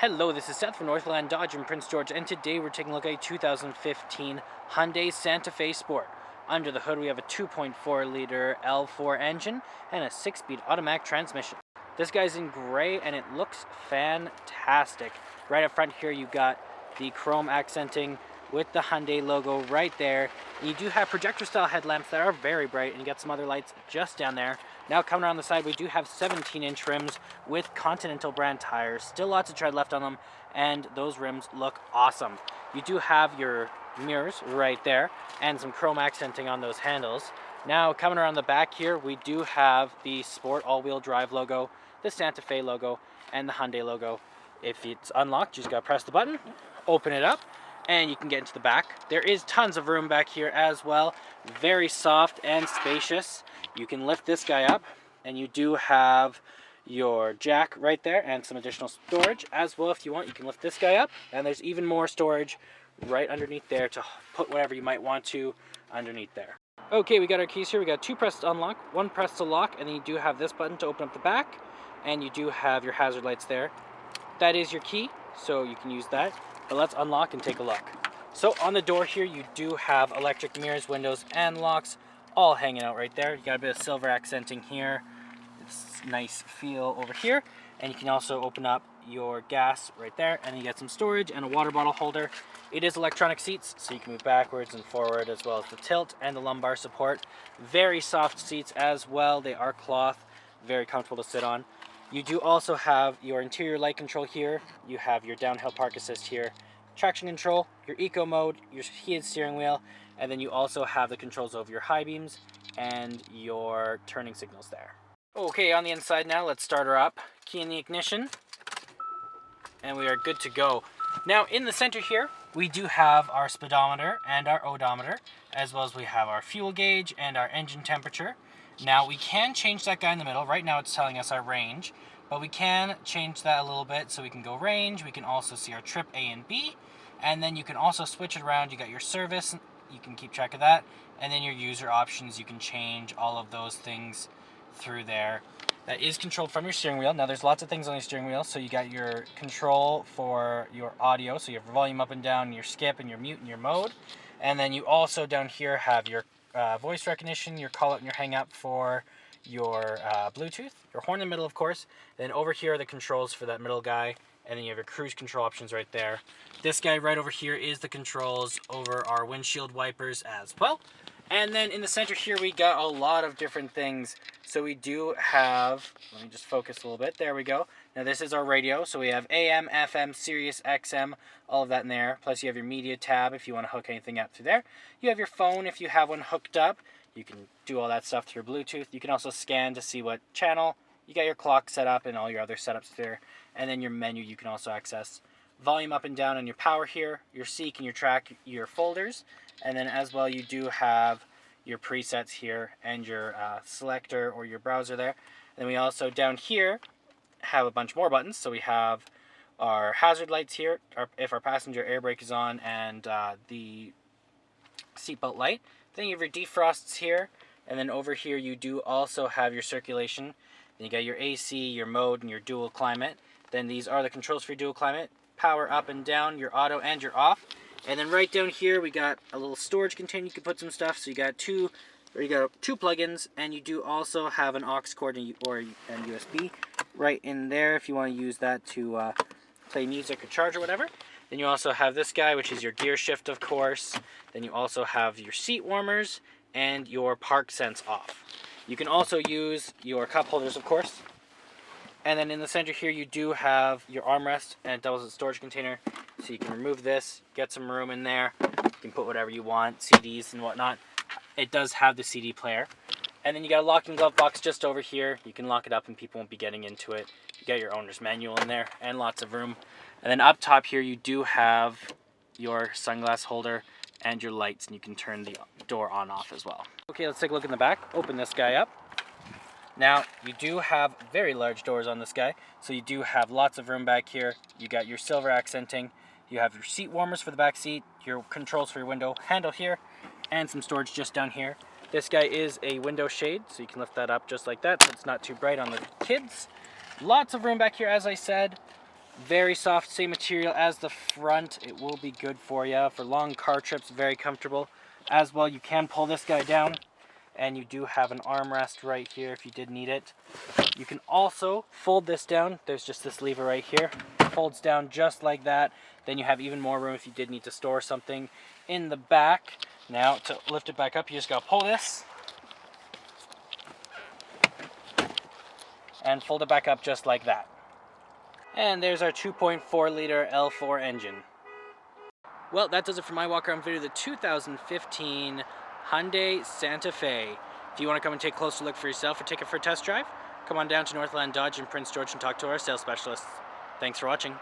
Hello, this is Seth from Northland Dodge in Prince George, and today we're taking a look at a 2015 Hyundai Santa Fe Sport. Under the hood we have a 2.4 liter L4 engine and a 6-speed automatic transmission. This guy's in gray and it looks fantastic. Right up front here you've got the chrome accenting with the Hyundai logo right there. And you do have projector style headlamps that are very bright, and you got some other lights just down there. Now coming around the side, we do have 17-inch rims with Continental brand tires. Still lots of tread left on them, and those rims look awesome. You do have your mirrors right there and some chrome accenting on those handles. Now coming around the back here, we do have the Sport all-wheel drive logo, the Santa Fe logo, and the Hyundai logo. If it's unlocked, you just gotta press the button, open it up, and you can get into the back. There is tons of room back here as well. Very soft and spacious. You can lift this guy up, and you do have your jack right there and some additional storage as well. If you want, you can lift this guy up, and there's even more storage right underneath there to put whatever you might want to underneath there. Okay, we got our keys here. We got 2 press to unlock, 1 press to lock, and then you do have this button to open up the back, and you do have your hazard lights there. That is your key, so you can use that. But let's unlock and take a look. So on the door here, you do have electric mirrors, windows, and locks all hanging out right there. You got a bit of silver accenting here. It's nice feel over here. And you can also open up your gas right there, and you get some storage and a water bottle holder. It is electronic seats, so you can move backwards and forward, as well as the tilt and the lumbar support. Very soft seats as well. They are cloth, very comfortable to sit on. You do also have your interior light control here. You have your downhill park assist here, traction control, your eco mode, your heated steering wheel, and then you also have the controls over your high beams and your turning signals there. Okay, on the inside now, let's start her up. Key in the ignition, and we are good to go. Now in the center here, we do have our speedometer and our odometer, as well as we have our fuel gauge and our engine temperature. Now we can change that guy in the middle. Right now it's telling us our range, but we can change that a little bit so we can go range. We can also see our trip A and B, and then you can also switch it around. You got your service, you can keep track of that, and then your user options, you can change all of those things through there. That is controlled from your steering wheel. Now there's lots of things on your steering wheel. So you got your control for your audio, so you have your volume up and down, your skip and your mute and your mode, and then you also down here have your voice recognition, your call out and your hang up for your Bluetooth, your horn in the middle, of course. Then over here are the controls for that middle guy, and then you have your cruise control options right there. This guy right over here is the controls over our windshield wipers as well. And then in the center here we got a lot of different things. So we do have, let me just focus a little bit, there we go. Now this is our radio, so we have AM, FM, Sirius, XM, all of that in there. Plus you have your media tab if you want to hook anything up through there. You have your phone if you have one hooked up. You can do all that stuff through Bluetooth. You can also scan to see what channel. You got your clock set up and all your other setups there. And then your menu you can also access. Volume up and down on your power here, your seek and your track, your folders. And then as well you do have your presets here and your selector or your browser there. And then we also down here have a bunch more buttons. So we have our hazard lights here, if our passenger air brake is on, and the seatbelt light. Then you have your defrosts here, and then over here you do also have your circulation. Then you got your AC, your mode, and your dual climate. Then these are the controls for your dual climate. Power up and down, your auto and your off. And then right down here we got a little storage container you can put some stuff. So you got two plugins, and you do also have an aux cord and USB right in there if you want to use that to play music or charge or whatever. Then you also have this guy, which is your gear shift, of course. Then you also have your seat warmers and your park sense off. You can also use your cup holders, of course. And then in the center here, you do have your armrest, and it doubles as a storage container. So you can remove this, get some room in there. You can put whatever you want, CDs and whatnot. It does have the CD player. And then you got a locking glove box just over here. You can lock it up and people won't be getting into it. You got your owner's manual in there and lots of room. And then up top here, you do have your sunglass holder and your lights, and you can turn the door on off as well. Okay, let's take a look in the back. Open this guy up. Now, you do have very large doors on this guy, so you do have lots of room back here. You got your silver accenting. You have your seat warmers for the back seat, your controls for your window handle here, and some storage just down here. This guy is a window shade, so you can lift that up just like that, so it's not too bright on the kids. Lots of room back here, as I said. Very soft, same material as the front. It will be good for you for long car trips, very comfortable. As well, you can pull this guy down, and you do have an armrest right here if you did need it. You can also fold this down. There's just this lever right here. Folds down just like that. Then you have even more room if you did need to store something in the back. Now, to lift it back up, you just gotta pull this and fold it back up just like that. And there's our 2.4 liter L4 engine. Well, that does it for my walk around video of the 2015 Hyundai Santa Fe. If you want to come and take a closer look for yourself or take it for a test drive, come on down to Northland Dodge in Prince George and talk to our sales specialists. Thanks for watching.